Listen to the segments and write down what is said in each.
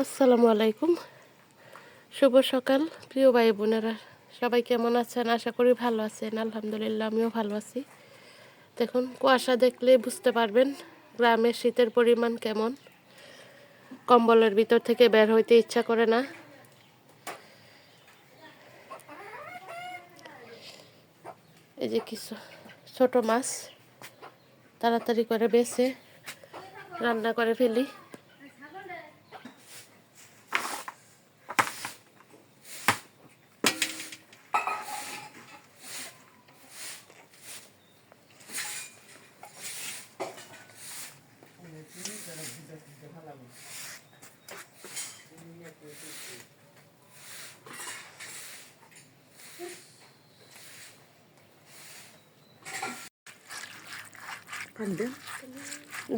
আসসালামু আলাইকুম, শুভ সকাল প্রিয় ভাই বোনেরা। সবাই কেমন আছেন? আশা করি ভালো আছেন। আলহামদুলিল্লাহ, আমিও ভালো আছি। দেখুন, কুয়াশা দেখলে বুঝতে পারবেন গ্রামের শীতের পরিমাণ কেমন। কম্বলের ভিতর থেকে বের হইতে ইচ্ছা করে না। এই যে কিছু ছোট মাছ তাড়াতাড়ি করে বেছে রান্না করে ফেলি।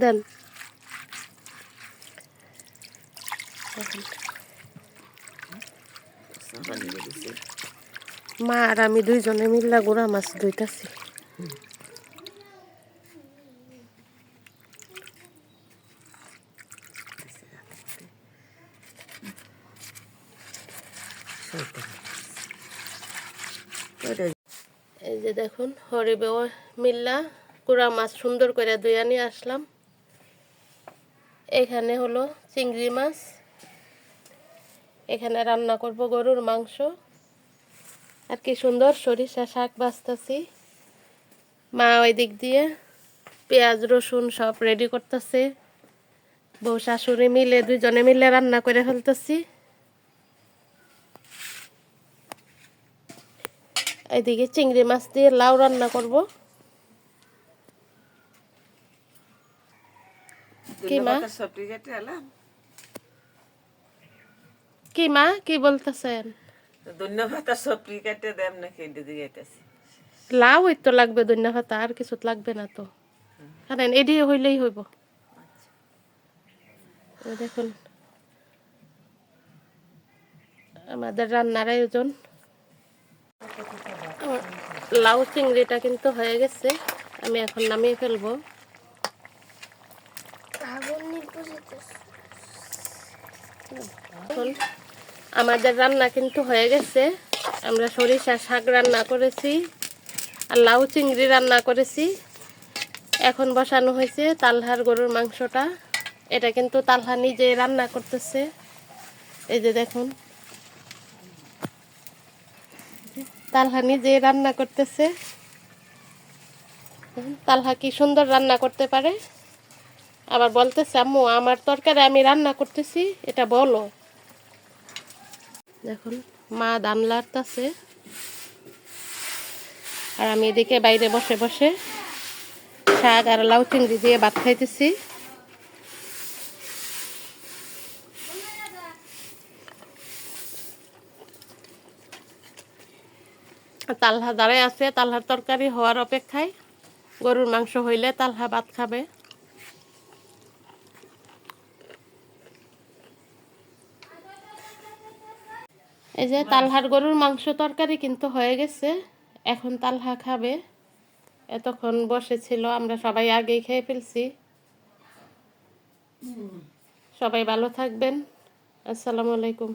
দেন মা আর আমি দুইজনে মিল্লা গুড়া মাছ ধুইতাছি। এই যে দেখুন, হরিবে মিল্লা গুড়া মাছ সুন্দর করে ধুইয়া নিয়ে আসলাম। এখানে হলো চিংড়ি মাছ, এখানে রান্না করব গরুর মাংস। আর কি সুন্দর সরিষা শাক বাছতাছি। মা ওই দিক দিয়ে পেঁয়াজ রসুন সব রেডি করতেছে। বউ শাশুড়ি মিলে দুইজনে মিলে রান্না করে ফেলতেছি। এইদিকে চিংড়ি মাছ দিয়ে লাউ রান্না করব। কি মা কি মা কি বলতেছেন? ধন্যবাদ। সবজি কেটে দেন নাকি দিতেছি। লাউ ওই তো লাগবে, ধন্যা পাতা আর কিছু লাগবে না তো। কারণ এডি হইলেই হইব। দেখুন, আমাদের রান্নার আয়োজন। লাউ চিংড়িটা কিন্তু হয়ে গেছে, আমি এখন নামিয়ে ফেলবো। এখন আমাদের রান্না কিন্তু হয়ে গেছে। আমরা সরিষা শাক রান্না করেছি আর লাউ চিংড়ি রান্না করেছি। এখন বসানো হয়েছে তালহার গরুর মাংসটা। এটা কিন্তু তালহা নিজে রান্না করতেছে। এই যে দেখুন, তালহা নিজে রান্না করতেছে। তালহা কি সুন্দর রান্না করতে পারে। আবার বলতেছে, আম্মু আমার তরকারি আমি রান্না করতেছি, এটা বলো। দেখুন, মা ধান লাড়তাছে আর আমি এদিকে বাইরে বসে বসে শাক আর লাউ চিংড়ি দিয়ে ভাত খাইতেছি। তালহা দাঁড়ায় আছে তালহার তরকারি হওয়ার অপেক্ষায়। গরুর মাংস হইলে তালহা ভাত খাবে। এই যে তালহার গরুর মাংস তরকারি কিন্তু হয়ে গেছে, এখন তালহা খাবে। এতক্ষণ বসেছিল, আমরা সবাই আগেই খেয়ে ফেলছি। সবাই ভালো থাকবেন। আসসালামু আলাইকুম।